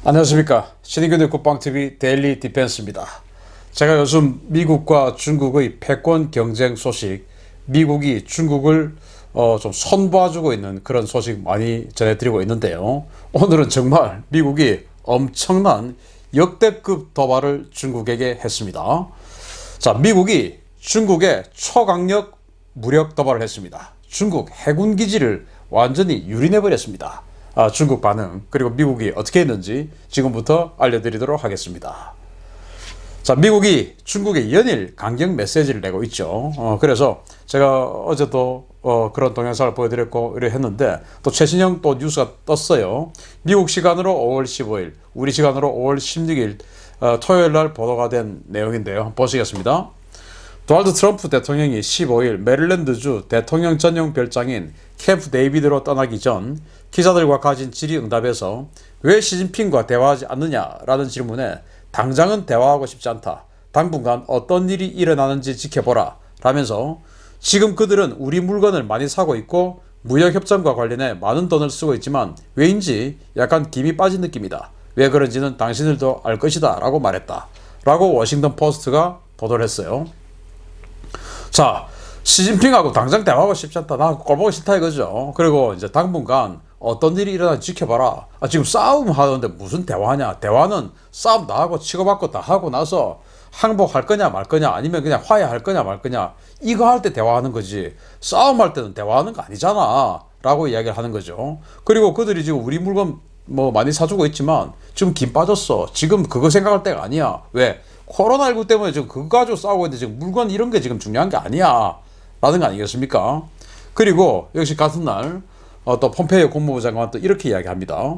안녕하십니까. 신인근의 국방TV 데일리 디펜스입니다. 제가 요즘 미국과 중국의 패권 경쟁 소식, 미국이 중국을 좀 손봐주고 있는 그런 소식 많이 전해드리고 있는데요. 오늘은 정말 미국이 엄청난 역대급 도발을 중국에게 했습니다. 자, 미국이 중국에 초강력 무력 도발을 했습니다. 중국 해군 기지를 완전히 유린해버렸습니다. 중국 반응, 그리고 미국이 어떻게 했는지 지금부터 알려드리도록 하겠습니다. 자, 미국이 중국에 연일 강경 메시지를 내고 있죠. 그래서 제가 어제도 그런 동영상을 보여드렸고 이래 했는데, 또 최신형 또 뉴스가 떴어요. 미국 시간으로 5월 15일, 우리 시간으로 5월 16일 토요일 날 보도가 된 내용인데요. 보시겠습니다. 도널드 트럼프 대통령이 15일 메릴랜드주 대통령 전용 별장인 캠프 데이비드로 떠나기 전 기자들과 가진 질의응답에서 왜 시진핑과 대화하지 않느냐라는 질문에 당장은 대화하고 싶지 않다. 당분간 어떤 일이 일어나는지 지켜보라 라면서 지금 그들은 우리 물건을 많이 사고 있고 무역협정과 관련해 많은 돈을 쓰고 있지만 왜인지 약간 김이 빠진 느낌이다. 왜 그런지는 당신들도 알 것이다 라고 말했다. 라고 워싱턴 포스트가 보도를 했어요. 자, 시진핑하고 당장 대화하고 싶지 않다. 나 꼴보기 싫다 이거죠. 그리고 이제 당분간 어떤 일이 일어나는지 지켜봐라. 지금 싸움 하는데 무슨 대화냐. 대화는 싸움 다 하고 치고받고 다 하고 나서 항복할 거냐 말 거냐, 아니면 그냥 화해할 거냐 말 거냐, 이거 할 때 대화하는 거지 싸움할 때는 대화하는 거 아니잖아 라고 이야기를 하는 거죠. 그리고 그들이 지금 우리 물건 뭐 많이 사주고 있지만 지금 김 빠졌어. 지금 그거 생각할 때가 아니야. 왜? 코로나19 때문에 지금 그거 가지고 싸우고 있는데 지금 물건 이런 게 지금 중요한 게 아니야 라는 거 아니겠습니까? 그리고 역시 같은 날 또 폼페이오 국무부 장관은 또 이렇게 이야기합니다.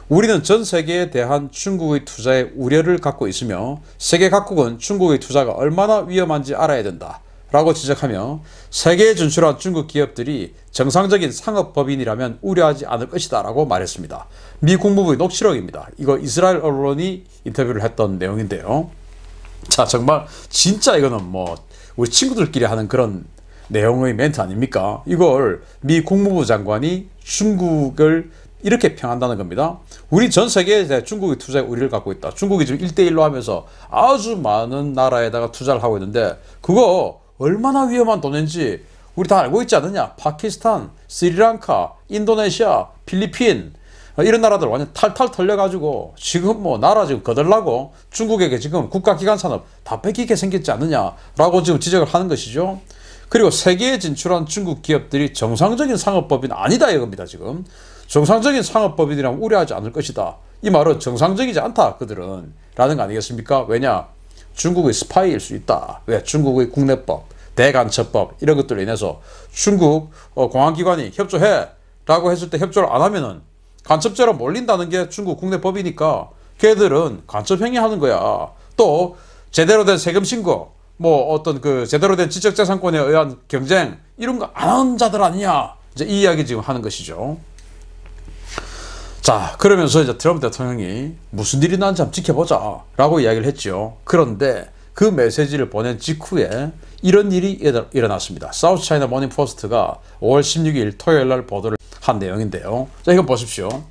우리는 전 세계에 대한 중국의 투자에 우려를 갖고 있으며 세계 각국은 중국의 투자가 얼마나 위험한지 알아야 된다 라고 지적하며 세계에 진출한 중국 기업들이 정상적인 상업법인이라면 우려하지 않을 것이다 라고 말했습니다. 미 국무부의 녹취록입니다. 이거 이스라엘 언론이 인터뷰를 했던 내용인데요. 자, 정말 진짜 이거는 뭐 우리 친구들끼리 하는 그런 내용의 멘트 아닙니까? 이걸 미 국무부 장관이 중국을 이렇게 평한다는 겁니다. 우리 전 세계에 대해 중국의 투자에 우려를 갖고 있다. 중국이 지금 1대1로 하면서 아주 많은 나라에다가 투자를 하고 있는데 그거 얼마나 위험한 돈인지 우리 다 알고 있지 않느냐. 파키스탄, 스리랑카, 인도네시아, 필리핀 이런 나라들 완전 탈탈 털려가지고 지금 뭐 나라 지금 거들라고 중국에게 지금 국가기관 산업 다 뺏기게 생겼지 않느냐라고 지금 지적을 하는 것이죠. 그리고 세계에 진출한 중국 기업들이 정상적인 상업법인 아니다 이겁니다. 지금 정상적인 상업법인이라면 우려하지 않을 것이다. 이 말은 정상적이지 않다 그들은 라는 거 아니겠습니까? 왜냐? 중국의 스파이일 수 있다. 왜? 중국의 국내법, 대간첩법 이런 것들로 인해서 중국 공안기관이 협조해 라고 했을 때 협조를 안 하면은 간첩죄로 몰린다는 게 중국 국내법이니까 걔들은 간첩행위 하는 거야. 또 제대로 된 세금 신고, 뭐 어떤 그 제대로 된 지적재산권에 의한 경쟁 이런 거 안 하는 자들 아니냐. 이제 이 이야기 지금 하는 것이죠. 자, 그러면서 이제 트럼프 대통령이 무슨 일이 나는지 한번 지켜보자 라고 이야기를 했죠. 그런데 그 메시지를 보낸 직후에 이런 일이 일어났습니다. 사우스 차이나 모닝 포스트가 5월 16일 토요일 날 보도를 한 내용인데요. 자, 이거 보십시오.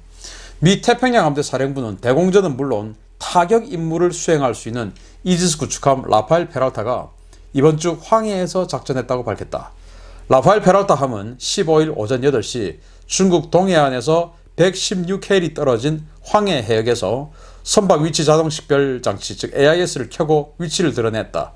미 태평양 함대 사령부는 대공전은 물론 타격 임무를 수행할 수 있는 이지스 구축함 라파엘 페랄타가 이번 주 황해에서 작전했다고 밝혔다. 라파엘 페랄타 함은 15일 오전 8시 중국 동해안에서 116캐리 떨어진 황해 해역에서 선박 위치 자동 식별 장치 즉 AIS를 켜고 위치를 드러냈다.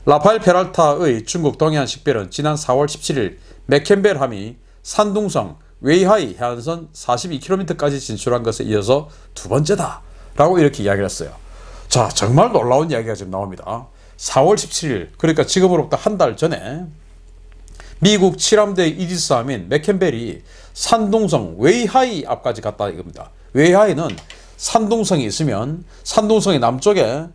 라파엘 페랄타의 중국 동해안 식별은 지난 4월 17일 맥켄벨 함이 산둥성 웨이하이 해안선 42km까지 진출한 것에 이어서 두 번째다 라고 이렇게 이야기를 했어요. 자, 정말 놀라운 이야기가 지금 나옵니다. 4월 17일 그러니까 지금으로부터 한 달 전에 미국 7함대 이지스 함인 맥켄벨이 산둥성 웨이하이 앞까지 갔다 이겁니다. 웨이하이는 산둥성이 있으면 산둥성의 남쪽에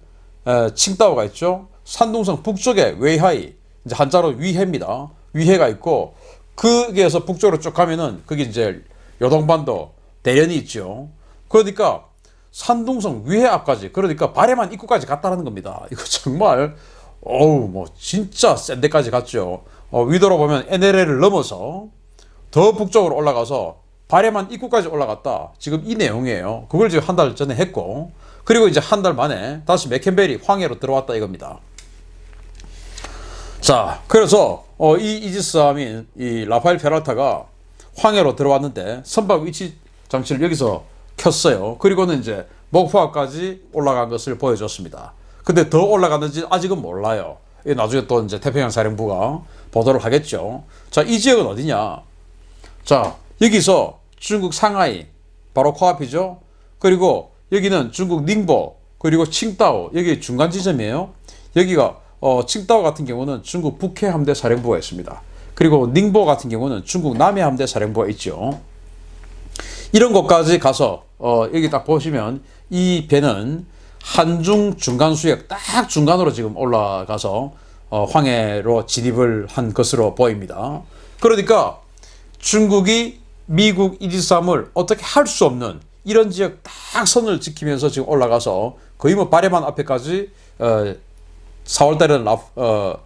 칭다오가 있죠. 산둥성 북쪽에 웨이하이, 이제 한자로 위해입니다. 위해가 있고 거기에서 북쪽으로 쭉 가면은 거기 이제 요동반도 대련이 있죠. 그러니까 산둥성 위해 앞까지, 그러니까 바레만 입구까지 갔다라는 겁니다. 이거 정말 어우 뭐 진짜 센 데까지 갔죠. 위도로 보면 NLL을 넘어서 더 북쪽으로 올라가서 바레만 입구까지 올라갔다. 지금 이 내용이에요. 그걸 지금 한 달 전에 했고, 그리고 이제 한 달 만에 다시 맥켄벨이 황해로 들어왔다 이겁니다. 자, 그래서 이 이지스함인 이 라파엘 페랄타가 황해로 들어왔는데 선박 위치 장치를 여기서 켰어요. 그리고는 이제 목포항까지 올라간 것을 보여줬습니다. 근데 더 올라갔는지 아직은 몰라요. 나중에 또 이제 태평양 사령부가 보도를 하겠죠. 자, 이 지역은 어디냐? 자, 여기서 중국 상하이 바로 코앞이죠. 그리고 여기는 중국 닝보, 그리고 칭다오, 여기 중간 지점이에요. 여기가 칭다오 같은 경우는 중국 북해 함대 사령부가 있습니다. 그리고 닝보 같은 경우는 중국 남해 함대 사령부가 있죠. 이런 곳까지 가서 여기 딱 보시면 이 배는 한중 중간 수역 딱 중간으로 지금 올라가서 황해로 진입을 한 것으로 보입니다. 그러니까 중국이 미국 이지스함을 어떻게 할 수 없는 이런 지역 딱 선을 지키면서 지금 올라가서 거의 뭐 바레만 앞에까지 4월달에는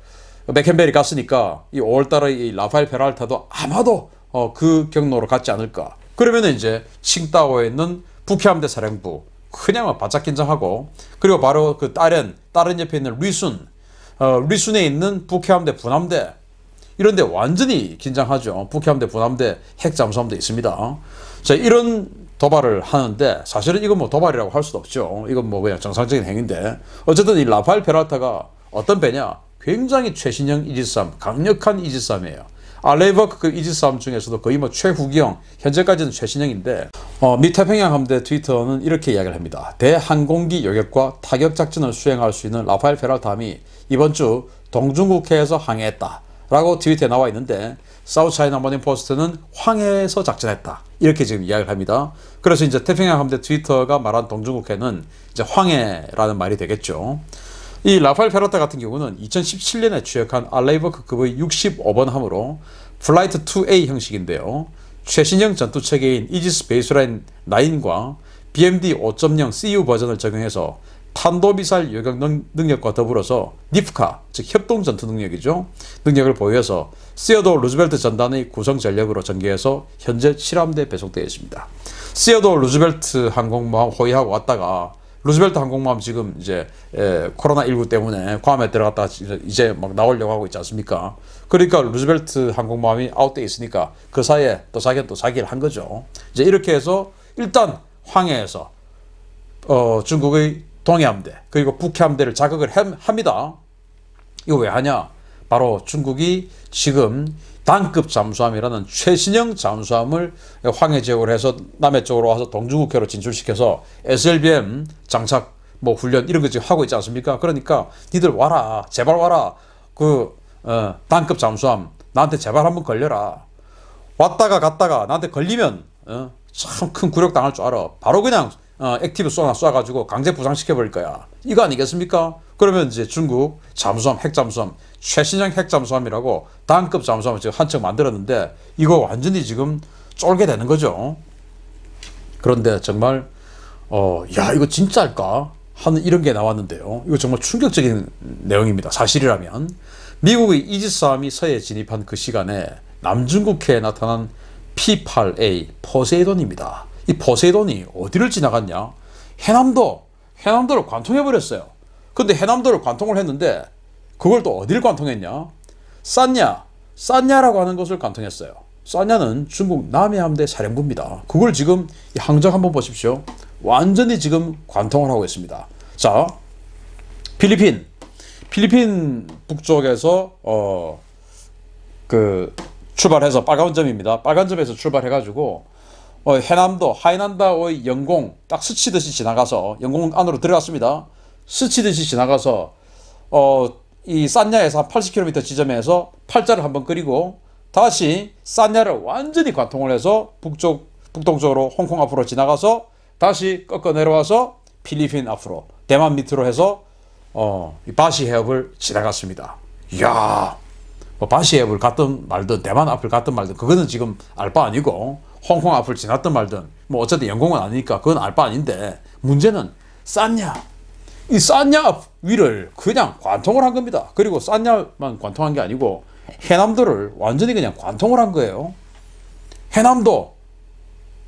맥켄벨이 갔으니까 이 5월달에 이 라파엘 페랄타도 아마도 그 경로로 갔지 않을까. 그러면은 이제 칭다오에 있는 북해함대 사령부 그냥 바짝 긴장하고, 그리고 바로 그 다른 옆에 있는 리순에 있는 북해함대 분함대 이런데 완전히 긴장하죠. 북해함대 분함대 핵잠수함도 있습니다. 자, 이런 도발을 하는데 사실은 이건 뭐 도발이라고 할 수도 없죠. 이건 뭐 그냥 정상적인 행위인데, 어쨌든 이 라파엘 페랄타가 어떤 배냐? 굉장히 최신형 이지스함, 강력한 이지스함이에요. 알레이버급 이지스함 중에서도 거의 뭐 최후기형, 현재까지는 최신형인데, 미 태평양 함대 트위터는 이렇게 이야기를 합니다. 대항공기 요격과 타격 작전을 수행할 수 있는 라파엘 페랄타함이 이번 주 동중국해에서 항해했다 라고 트위터에 나와 있는데, 사우스차이나 모닝포스트는 황해에서 작전했다 이렇게 지금 이야기를 합니다. 그래서 이제 태평양 함대 트위터가 말한 동중국해는 이제 황해라는 말이 되겠죠. 이 라파엘 페랄타 같은 경우는 2017년에 취역한 알레이버급의 65번 함으로 플라이트 2A 형식인데요. 최신형 전투체계인 이지스 베이스라인 9과 BMD 5.0 CU 버전을 적용해서 탄도미사일 요격 능력과 더불어서 니프카, 즉 협동전투 능력이죠. 능력을 보유해서 시어도어 루즈벨트 전단의 구성 전력으로 전개해서 현재 7함대에 배속되어 있습니다. 시어도어 루즈벨트 항공모함 호위하고 왔다가 루즈벨트 항공모함 지금 이제 코로나19 때문에 괌에 들어갔다가 이제 막 나오려고 하고 있지 않습니까? 그러니까 루즈벨트 항공모함이 아웃돼 있으니까 그 사이에 또 자기는 또 자기를 한 거죠. 이제 이렇게 해서 일단 황해에서 중국의 동해함대 그리고 북해함대를 자극을 합니다. 이거 왜 하냐? 바로 중국이 지금 단급 잠수함이라는 최신형 잠수함을 황해 지역으로 해서 남해 쪽으로 와서 동중국해로 진출시켜서 SLBM 장착 뭐 훈련 이런 거 지금 하고 있지 않습니까? 그러니까 니들 와라, 제발 와라. 그 단급 잠수함 나한테 제발 한번 걸려라. 왔다가 갔다가 나한테 걸리면 참 큰 굴욕 당할 줄 알아. 바로 그냥 액티브 쏴가지고 강제 부상시켜버릴 거야. 이거 아니겠습니까? 그러면 이제 중국 잠수함, 핵잠수함, 최신형 핵잠수함이라고 단급 잠수함을 지금 한 척 만들었는데 이거 완전히 지금 쫄게 되는 거죠. 그런데 정말 야 이거 진짜일까 하는 이런 게 나왔는데요. 이거 정말 충격적인 내용입니다. 사실이라면. 미국의 이지스함이 서해에 진입한 그 시간에 남중국해에 나타난 P-8A 포세이돈입니다. 이 포세이돈이 어디를 지나갔냐? 해남도를 관통해버렸어요. 근데 해남도를 관통을 했는데 그걸 또 어디를 관통했냐? 산냐라고 하는 것을 관통했어요. 산냐는 중국 남해함대 사령부입니다. 그걸 지금 이 항적 한번 보십시오. 완전히 지금 관통을 하고 있습니다. 자, 필리핀 북쪽에서 출발해서 빨간 점입니다. 빨간 점에서 출발해가지고 해남도 하이난다오의 영공 딱 스치듯이 지나가서 영공 안으로 들어갔습니다. 스치듯이 지나가서 이 산야에서 한 80km 지점에서 팔자를 한번 그리고 다시 산야를 완전히 관통을 해서 북동쪽으로 홍콩 앞으로 지나가서 다시 꺾어 내려와서 필리핀 앞으로 대만 밑으로 해서 이 바시 해협을 지나갔습니다. 이야, 뭐 바시 해협을 갔든 말든 대만 앞을 갔든 말든 그거는 지금 알 바 아니고 홍콩 앞을 지났든 말든 뭐 어쨌든 영공은 아니니까 그건 알 바 아닌데 문제는 이 산야 위를 그냥 관통을 한 겁니다. 그리고 산야만 관통한 게 아니고 해남도를 완전히 그냥 관통을 한 거예요. 해남도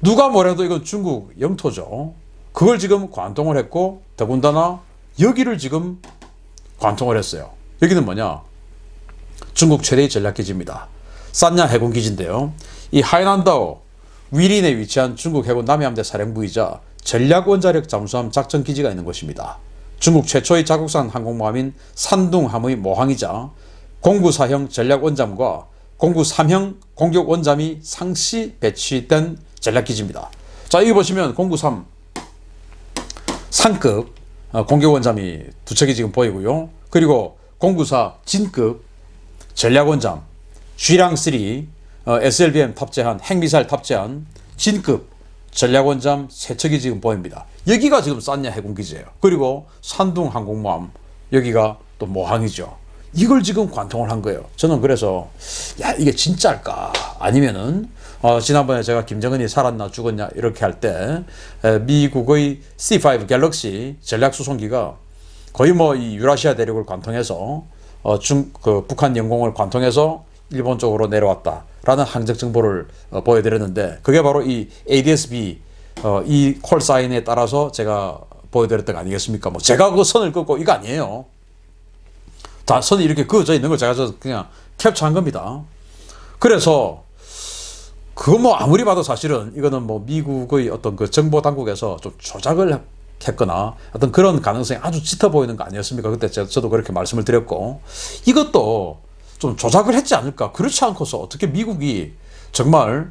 누가 뭐래도 이건 중국 영토죠. 그걸 지금 관통을 했고 더군다나 여기를 지금 관통을 했어요. 여기는 뭐냐? 중국 최대의 전략기지입니다. 산야 해군기지인데요. 이 하이난다오 위린에 위치한 중국 해군 남해함대 사령부이자 전략원자력 잠수함 작전기지가 있는 곳입니다. 중국 최초의 자국산 항공모함인 산둥함의 모항이자 공구4형 전략원잠과 공구3형 공격원잠이 상시 배치된 전략기지입니다. 자, 여기 보시면 공구3 상급 공격원잠이 두 척이 지금 보이고요. 그리고 공구4 진급 전략원잠 쥐랑3 SLBM 탑재한 핵미사일 탑재한 진급 전략원잠 세 척이 지금 보입니다. 여기가 지금 산야 해군기지예요. 그리고 산둥 항공모함 여기가 또 모항이죠. 이걸 지금 관통을 한 거예요. 저는 그래서 야, 이게 진짜일까? 아니면은 지난번에 제가 김정은이 살았나 죽었냐 이렇게 할 때 미국의 C5 갤럭시 전략 수송기가 거의 뭐 이 유라시아 대륙을 관통해서 북한 영공을 관통해서 일본 쪽으로 내려왔다라는 항적 정보를 보여드렸는데 그게 바로 이 ADS-B 이 콜사인에 따라서 제가 보여드렸던 거 아니겠습니까? 뭐 제가 그 선을 긋고 이거 아니에요. 다 선이 이렇게 그어져 있는 걸 제가 그냥 캡처한 겁니다. 그래서 그거 뭐 아무리 봐도 사실은 이거는 뭐 미국의 어떤 그 정보 당국에서 좀 조작을 했거나 어떤 그런 가능성이 아주 짙어 보이는 거 아니었습니까? 그때 저도 그렇게 말씀을 드렸고 이것도 좀 조작을 했지 않을까? 그렇지 않고서 어떻게 미국이 정말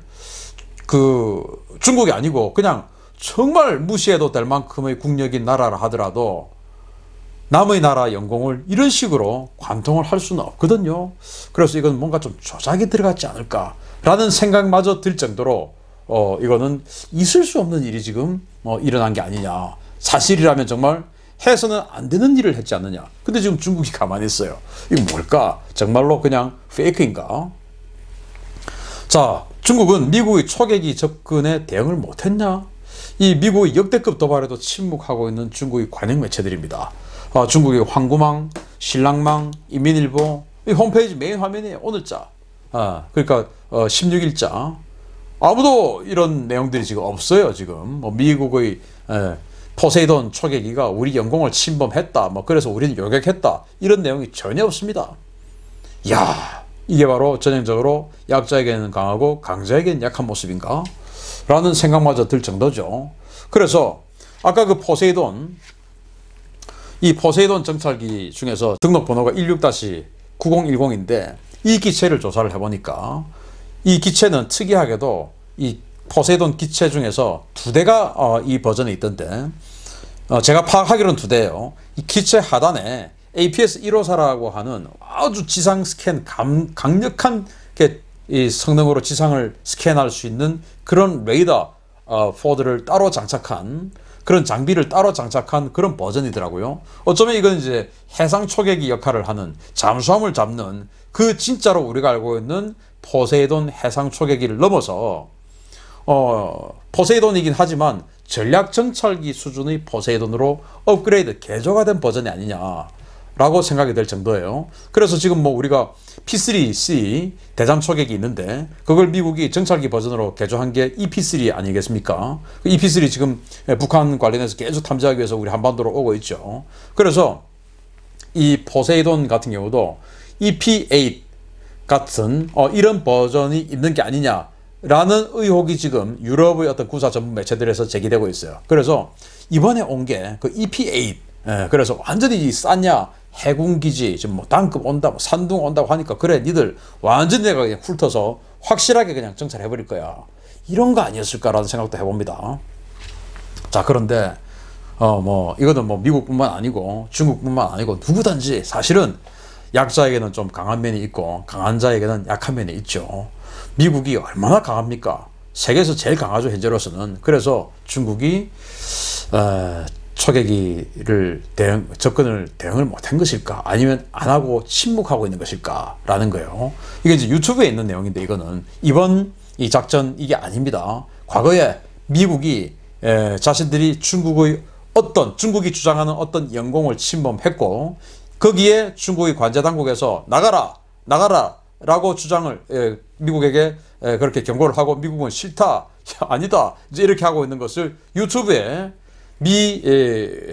그 중국이 아니고 그냥 정말 무시해도 될 만큼의 국력인 나라라 하더라도 남의 나라 영공을 이런 식으로 관통을 할 수는 없거든요. 그래서 이건 뭔가 좀 조작이 들어갔지 않을까라는 생각마저 들 정도로 이거는 있을 수 없는 일이 지금 일어난 게 아니냐. 사실이라면 정말 해서는 안 되는 일을 했지 않느냐. 근데 지금 중국이 가만히 있어요. 이거 뭘까? 정말로 그냥 페이크인가? 자, 중국은 미국의 초계기 접근에 대응을 못했냐? 이 미국의 역대급 도발에도 침묵하고 있는 중국의 관영 매체들입니다. 중국의 황구망, 신랑망, 인민일보, 이 홈페이지 메인 화면에 오늘자, 그러니까 16일자 아무도 이런 내용들이 지금 없어요. 지금 뭐 미국의 포세이돈 초계기가 우리 영공을 침범했다, 뭐 그래서 우리는 요격했다 이런 내용이 전혀 없습니다. 야, 이게 바로 전형적으로 약자에게는 강하고 강자에게는 약한 모습인가? 라는 생각마저 들 정도죠. 그래서 아까 그 포세이돈, 이 포세이돈 정찰기 중에서 등록번호가 16-9010인데 이 기체를 조사를 해보니까 이 기체는 특이하게도 이 포세이돈 기체 중에서 두 대가 이 버전에 있던데 제가 파악하기로는 두 대예요. 이 기체 하단에 APS-154라고 하는 아주 지상 스캔 강력한 이 성능으로 지상을 스캔할 수 있는 그런 레이더 포드를 따로 장착한 그런 장비를 따로 장착한 그런 버전이더라고요. 어쩌면 이건 이제 해상 초계기 역할을 하는 잠수함을 잡는 그 진짜로 우리가 알고 있는 포세이돈 해상 초계기를 넘어서 포세이돈이긴 하지만 전략 정찰기 수준의 포세이돈으로 업그레이드 개조가 된 버전이 아니냐라고 생각이 될 정도예요. 그래서 지금 뭐 우리가 P3C 대잠 초계기 있는데 그걸 미국이 정찰기 버전으로 개조한 게 EP3 아니겠습니까? EP3 지금 북한 관련해서 계속 탐지하기 위해서 우리 한반도로 오고 있죠. 그래서 이 포세이돈 같은 경우도 EP8 같은 이런 버전이 있는 게 아니냐라는 의혹이 지금 유럽의 어떤 군사 전문 매체들에서 제기되고 있어요. 그래서 이번에 온 게 그 EP8, 그래서 완전히 이 산야 해군기지 지금 뭐 단급 온다, 뭐 산둥 온다고 하니까 그래 니들 완전히 내가 그냥 훑어서 확실하게 그냥 정찰해 버릴 거야. 이런 거 아니었을까라는 생각도 해봅니다. 자, 그런데 뭐 이거는 뭐 미국뿐만 아니고 중국뿐만 아니고 누구든지 사실은 약자에게는 좀 강한 면이 있고 강한 자에게는 약한 면이 있죠. 미국이 얼마나 강합니까? 세계에서 제일 강하죠, 현재로서는. 그래서 중국이 초계기를 접근을 대응을 못한 것일까? 아니면 안 하고 침묵하고 있는 것일까? 라는 거예요. 이게 이제 유튜브에 있는 내용인데 이거는 이번 이 작전 이게 아닙니다. 과거에 미국이 자신들이 중국이 주장하는 어떤 영공을 침범했고 거기에 중국의 관제 당국에서 나가라 라고 주장을 미국에게 그렇게 경고를 하고 미국은 싫다, 아니다 이제 이렇게 하고 있는 것을 유튜브에 미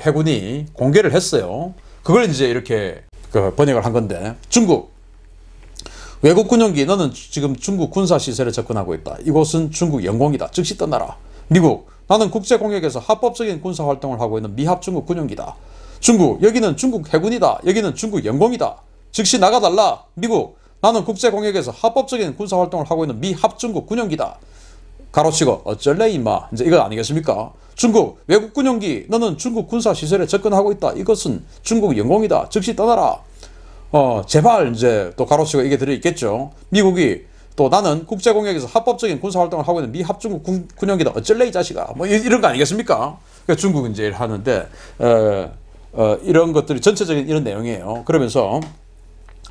해군이 공개를 했어요. 그걸 이제 이렇게 번역을 한 건데, 중국 외국 군용기 너는 지금 중국 군사시설에 접근하고 있다. 이곳은 중국 영공이다. 즉시 떠나라. 미국 나는 국제공역에서 합법적인 군사활동을 하고 있는 미합 중국 군용기다. 중국 여기는 중국 해군이다. 여기는 중국 영공이다. 즉시 나가달라. 미국 나는 국제공역에서 합법적인 군사활동을 하고 있는 미합 중국 군용기다. 가로치고 어쩔래 임마. 이제 이거 아니겠습니까? 중국 외국 군용기 너는 중국 군사시설에 접근하고 있다. 이것은 중국 영공이다. 즉시 떠나라. 제발 이제 또 가로치고 이게 들어있겠죠. 미국이 또 나는 국제공역에서 합법적인 군사활동을 하고 있는 미합 중국 군용기다. 어쩔래 이 자식아. 뭐 이런 거 아니겠습니까? 그러니까 중국은 이제 하는데 이런 것들이 전체적인 이런 내용이에요. 그러면서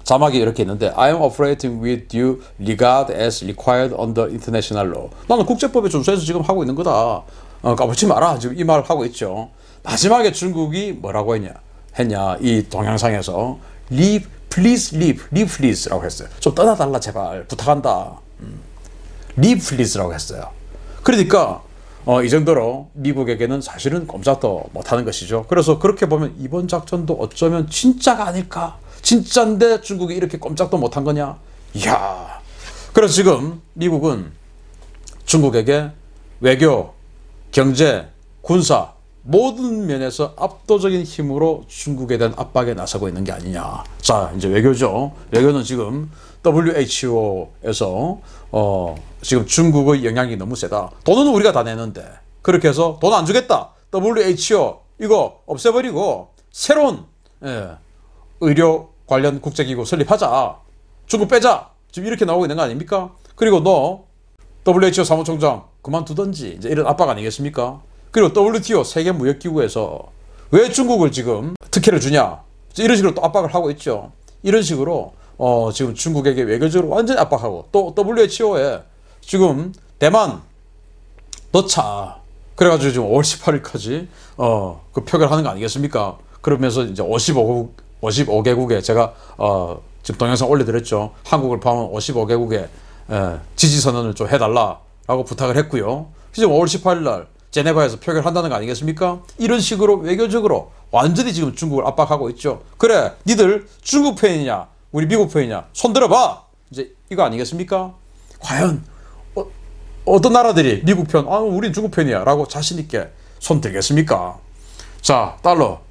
자막이 이렇게 있는데 I am operating with due regard as required under international law. 나는 국제법에 준수해서 지금 하고 있는 거다. 까불지 마라. 지금 이 말을 하고 있죠. 마지막에 중국이 뭐라고 했냐 이 동영상에서 leave please leave please라고 했어요. 좀 떠나달라 제발 부탁한다. leave please라고 했어요. 그러니까 이 정도로 미국에게는 사실은 꼼짝도 못하는 것이죠. 그래서 그렇게 보면 이번 작전도 어쩌면 진짜가 아닐까. 진짜인데 중국이 이렇게 꼼짝도 못한 거냐. 이야. 그래서 지금 미국은 중국에게 외교, 경제, 군사 모든 면에서 압도적인 힘으로 중국에 대한 압박에 나서고 있는 게 아니냐. 자, 이제 외교죠. 외교는 지금 WHO에서 지금 중국의 영향이 너무 세다. 돈은 우리가 다 내는데 그렇게 해서 돈 안 주겠다. WHO 이거 없애버리고 새로운 의료 관련 국제기구 설립하자. 중국 빼자. 지금 이렇게 나오고 있는 거 아닙니까? 그리고 너 WHO 사무총장 그만두던지 이제 이런 압박 아니겠습니까? 그리고 WTO 세계무역기구에서 왜 중국을 지금 특혜를 주냐 이런 식으로 또 압박을 하고 있죠. 이런 식으로 지금 중국에게 외교적으로 완전히 압박하고 또 WHO에 지금 대만 넣자 그래가지고 지금 5월 18일까지 그 표결하는 거 아니겠습니까? 그러면서 이제 55개국에 제가 지금 동영상 올려드렸죠. 한국을 포함한 55개국에 지지선언을 좀 해달라라고 부탁을 했고요. 지금 5월 18일 날 제네바에서 표결한다는 거 아니겠습니까? 이런 식으로 외교적으로 완전히 지금 중국을 압박하고 있죠. 그래, 니들 중국 편이냐, 우리 미국 편이냐, 손 들어봐. 이제 이거 아니겠습니까? 과연 어떤 나라들이 미국 편, 우린 중국 편이야라고 자신 있게 손 들겠습니까? 자, 달러.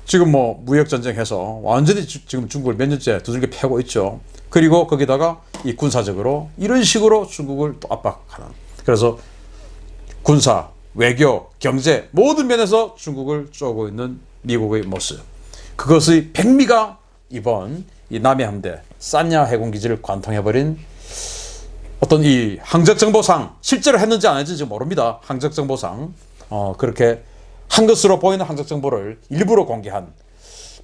지금 뭐 무역 전쟁해서 완전히 지금 중국을 몇 년째 두들겨 패고 있죠. 그리고 거기다가 이 군사적으로 이런 식으로 중국을 또 압박하는. 그래서 군사, 외교, 경제 모든 면에서 중국을 쪼고 있는 미국의 모습. 그것의 백미가 이번 이 남해 함대 산야 해군기지를 관통해버린 어떤 이 항적정보상 실제로 했는지 안 했는지 모릅니다. 항적정보상 그렇게 한 것으로 보이는 항적정보를 일부러 공개한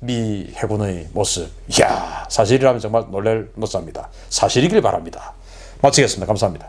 미 해군의 모습. 이야, 사실이라면 정말 놀랄 노사입니다. 사실이길 바랍니다. 마치겠습니다. 감사합니다.